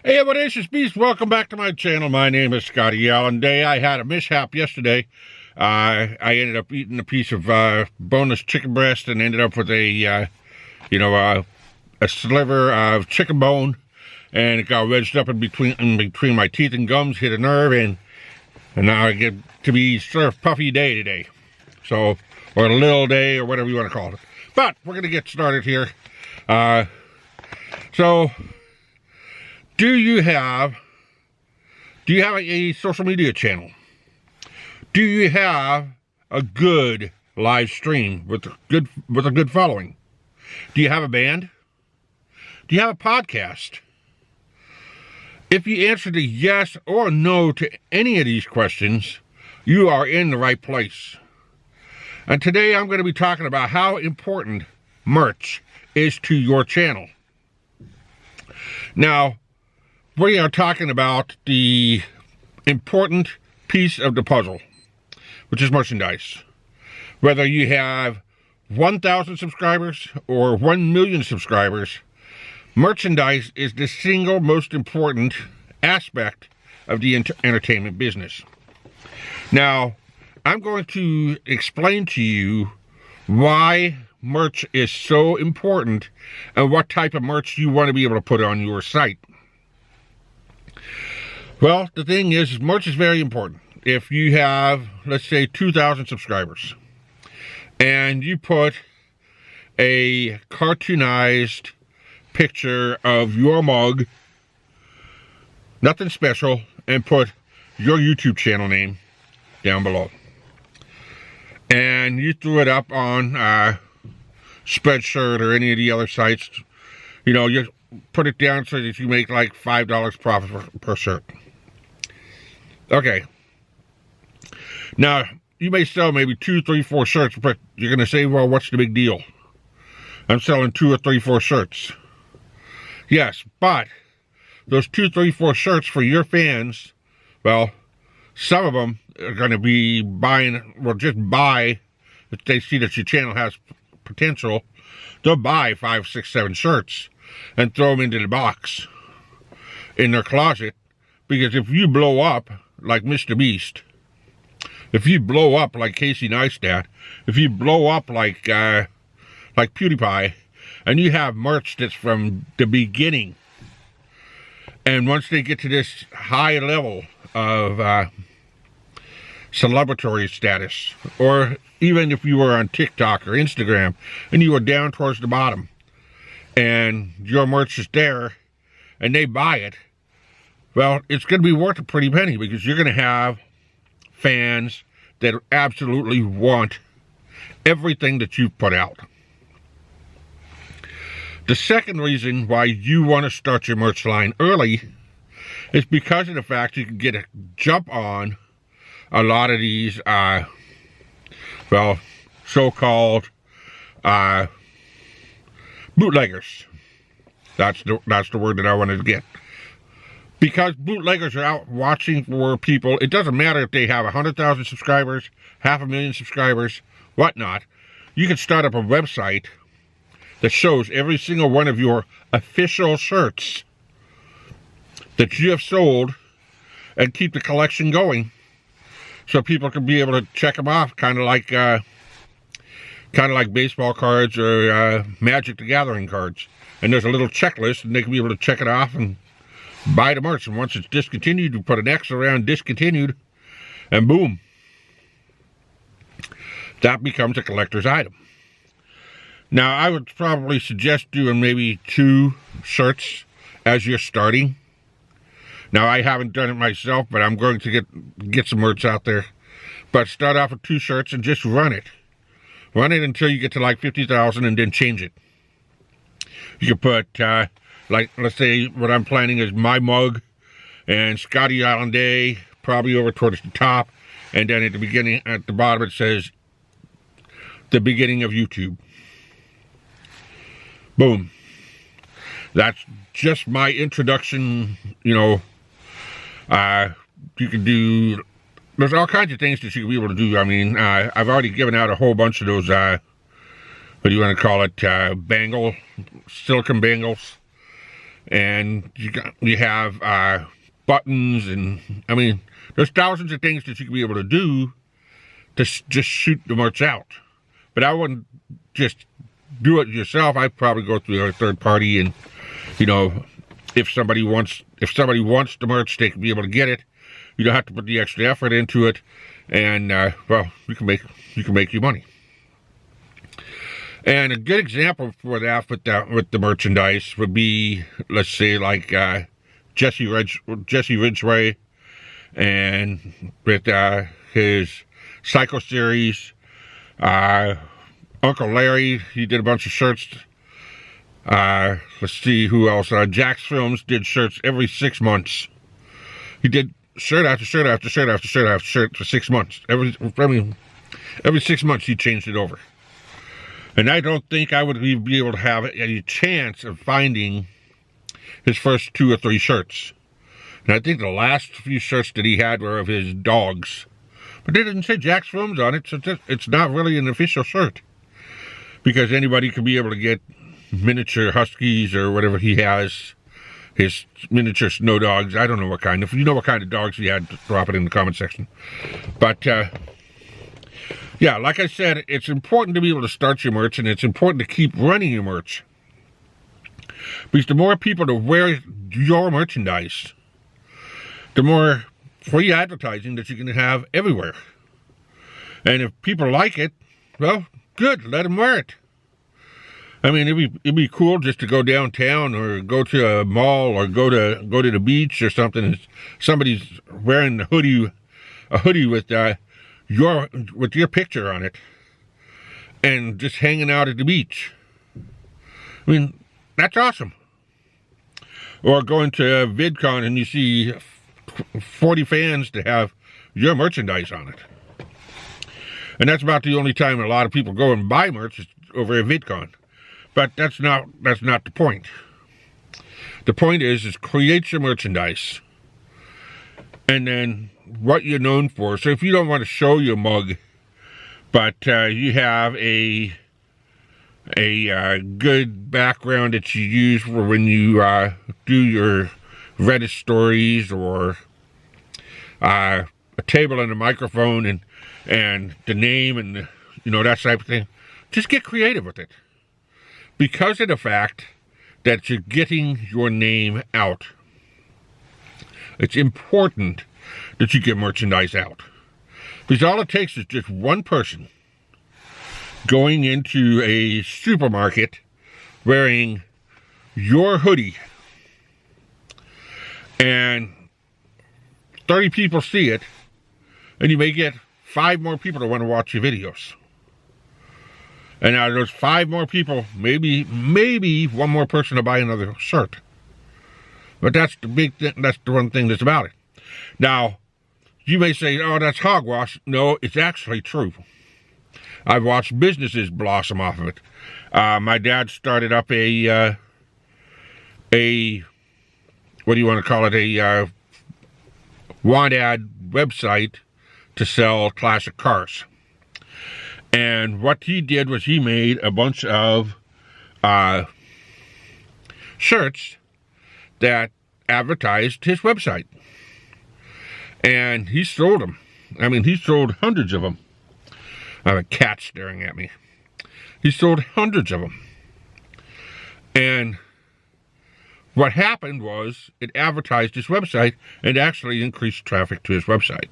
Hey, what is this beast? Welcome back to my channel. My name is Scottyallenday. I had a mishap yesterday. I ended up eating a piece of boneless chicken breast and ended up with a sliver of chicken bone, and it got wedged up in between my teeth and gums, hit a nerve, and now I get to be sort of puffy day today. So, or a little day, or whatever you want to call it. But we're gonna get started here. Do you have a social media channel? Do you have a good live stream with a good following? Do you have a band? Do you have a podcast? If you answer the yes or no to any of these questions, you are in the right place. And today I'm going to be talking about how important merch is to your channel. Now, we are talking about the important piece of the puzzle, which is merchandise. Whether you have 1,000 subscribers or 1 million subscribers, merchandise is the single most important aspect of the entertainment business. Now, I'm going to explain to you why merch is so important and what type of merch you want to be able to put on your site. Well, the thing is, merch is very important. If you have, let's say, 2,000 subscribers, and you put a cartoonized picture of your mug, nothing special, and put your YouTube channel name down below, and you threw it up on Spreadshirt or any of the other sites, you put it down so that you make like $5 profit per shirt. Okay. Now, you may sell maybe 2, 3, 4 shirts, but you're going to say, well, what's the big deal? I'm selling 2 or 3, 4 shirts. Yes, but those 2, 3, 4 shirts for your fans, well, some of them are going to be buying, well, just buy, if they see that your channel has potential, they'll buy 5, 6, 7 shirts and throw them into the box in their closet. Because if you blow up like Mr. Beast, if you blow up like Casey Neistat, if you blow up like PewDiePie, and you have merch that's from the beginning, and once they get to this high level of celebratory status, or even if you were on TikTok or Instagram and you were down towards the bottom and your merch is there and they buy it, well, it's going to be worth a pretty penny, because you're going to have fans that absolutely want everything that you've put out. The second reason why you want to start your merch line early is because of the fact you can get a jump on a lot of these, so-called bootleggers. That's the word that I wanted to get. Because bootleggers are out watching for people. It doesn't matter if they have 100,000 subscribers, 500,000 subscribers, whatnot. You can start up a website that shows every single one of your official shirts that you have sold and keep the collection going, so people can be able to check them off, kind of like baseball cards or Magic the Gathering cards. And there's a little checklist, and they can be able to check it off and buy the merch. And once it's discontinued, you put an X around discontinued, and boom, that becomes a collector's item. Now, I would probably suggest doing maybe 2 shirts as you're starting. Now, I haven't done it myself, but I'm going to get some merch out there. But start off with 2 shirts and just run it. Run it until you get to like 50,000 and then change it. You can put, like, let's say what I'm planning is my mug and Scottyallenday probably over towards the top. And then at the bottom it says the beginning of YouTube. Boom. That's just my introduction. You can do, there's all kinds of things that you can be able to do. I mean, I've already given out a whole bunch of those, what do you want to call it, silicone bangles. and you have buttons, and I mean, there's thousands of things that you can be able to do to just shoot the merch out. But I wouldn't just do it yourself. I'd probably go through a third party, and if somebody wants the merch, they can be able to get it. You don't have to put the extra effort into it, and well, you can make you money. And a good example for that with the merchandise would be, let's say, like Jesse Ridgway, and with his Psycho series. Uncle Larry, he did a bunch of shirts. Let's see who else. Jack's Films did shirts every 6 months. He did shirt after shirt after shirt after shirt after shirt for 6 months. Every 6 months he changed it over. And I don't think I would be able to have any chance of finding his first 2 or 3 shirts. And I think the last few shirts that he had were of his dogs. But they didn't say Jack's Films on it, so it's not really an official shirt. Because anybody can be able to get miniature huskies or whatever he has. His miniature snow dogs. I don't know what kind. If you know what kind of dogs he had, drop it in the comment section. But, yeah, like I said, it's important to be able to start your merch, and it's important to keep running your merch. Because the more people that wear your merchandise, the more free advertising that you can have everywhere. And if people like it, well, good, let them wear it. I mean, it'd be cool just to go downtown or go to a mall or go to the beach or something, and somebody's wearing a hoodie with your picture on it, and just hanging out at the beach. I mean, that's awesome. Or going to VidCon and you see 40 fans that have your merchandise on it. And that's about the only time a lot of people go and buy merch is over at VidCon. But that's not the point. The point is create your merchandise. And then what you're known for. So if you don't want to show your mug, but you have a good background that you use for when you do your Reddit stories, or a table and a microphone and the name and that type of thing, just get creative with it. Because of the fact that you're getting your name out, it's important that you get merchandise out. Because all it takes is just one person going into a supermarket wearing your hoodie, and 30 people see it, and you may get 5 more people to want to watch your videos. And out of those 5 more people, maybe 1 more person to buy another shirt. But that's the big thing. That's the one thing that's about it. Now, you may say, "Oh, that's hogwash." No, it's actually true. I've watched businesses blossom off of it. My dad started up a what do you want to call it? A want ad website to sell classic cars. And what he did was he made a bunch of shirts that advertised his website. And he sold them. I mean, he sold hundreds of them. I have a cat staring at me. He sold hundreds of them. And what happened was it advertised his website and actually increased traffic to his website.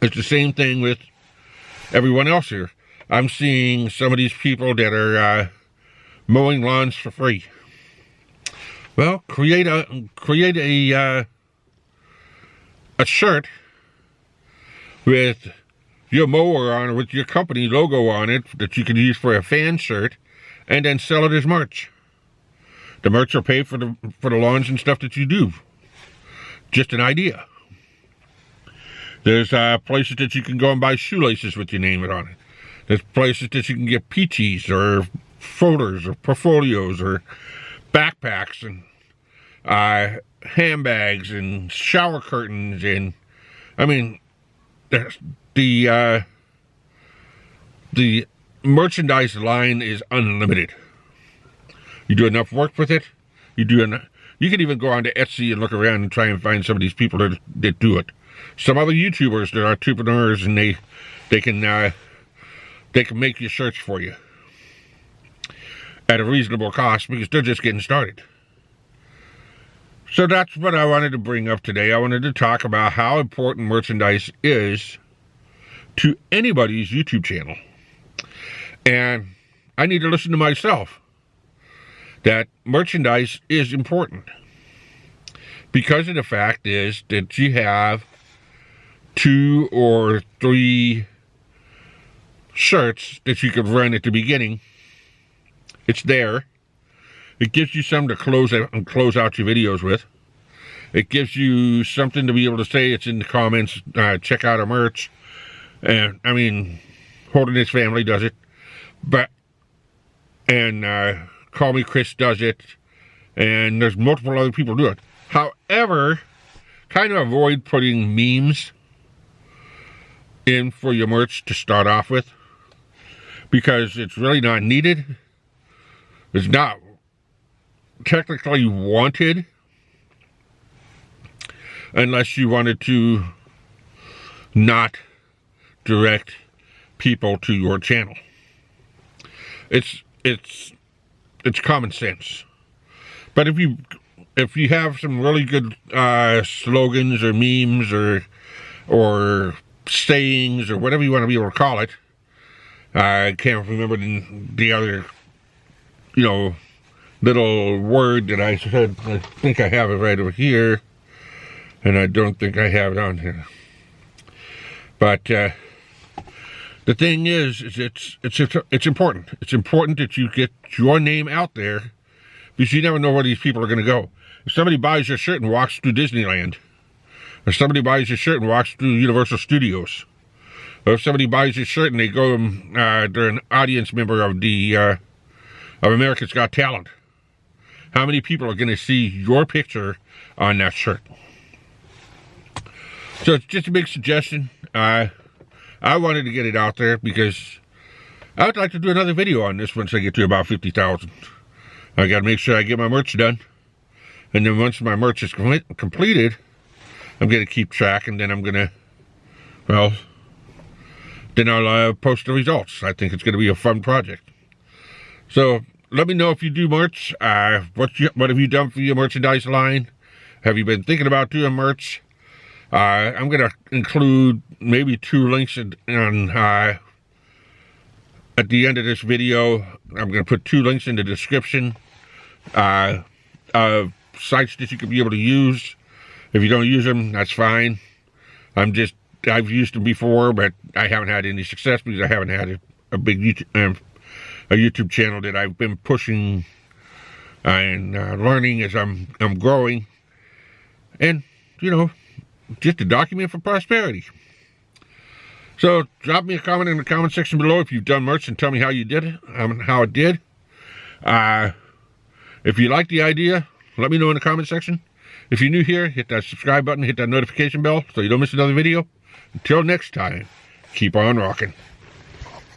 It's the same thing with everyone else here. I'm seeing some of these people that are mowing lawns for free. Well, create a shirt with your mower on it, with your company logo on it, that you can use for a fan shirt, and then sell it as merch. The merch will pay for the lawns and stuff that you do. Just an idea. There's places that you can go and buy shoelaces with your name on it. There's places that you can get peaches or folders or portfolios or backpacks and handbags and shower curtains, and I mean the merchandise line is unlimited. You do enough work with it, You can even go on to Etsy and look around and try and find some of these people that do it. Some other YouTubers that are entrepreneurs, and they can make your shirts for you at a reasonable cost because they're just getting started. So that's what I wanted to bring up today. I wanted to talk about how important merchandise is to anybody's YouTube channel. And I need to listen to myself. That merchandise is important. Because of the fact is that you have 2 or 3 shirts that you could run at the beginning. It's there. It gives you something to close out your videos with. It gives you something to be able to say. It's in the comments. Check out our merch. And I mean, Holding Family does it. And Call Me Chris does it. And there's multiple other people do it. However, kind of avoid putting memes in for your merch to start off with, because it's really not needed. It's not technically wanted unless you wanted to not direct people to your channel. It's common sense. But if you have some really good slogans or memes or sayings or whatever you want to be able to call it, I can't remember the other, little word that I said. I think I have it right over here, and I don't think I have it on here. But the thing is it's important. It's important that you get your name out there, because you never know where these people are going to go. If somebody buys your shirt and walks through Disneyland, or somebody buys your shirt and walks through Universal Studios, or if somebody buys your shirt and they go, they're an audience member of America's Got Talent, how many people are going to see your picture on that shirt? So it's just a big suggestion. I wanted to get it out there because I would like to do another video on this once I get to about 50,000. I got to make sure I get my merch done. And then once my merch is completed, I'm going to keep track, and then I'm going to, then I'll post the results. I think it's going to be a fun project. So let me know if you do merch. What have you done for your merchandise line? Have you been thinking about doing merch? I'm going to include maybe 2 links at the end of this video. I'm going to put 2 links in the description of sites that you could be able to use. If you don't use them, that's fine. I've used them before, but I haven't had any success because I haven't had a big YouTube channel that I've been pushing and learning as I'm growing, and just a document for prosperity. So drop me a comment in the comment section below if you've done merch and tell me how you did it, how it did. If you like the idea, let me know in the comment section. If you're new here, hit that subscribe button, hit that notification bell so you don't miss another video. Until next time, keep on rocking.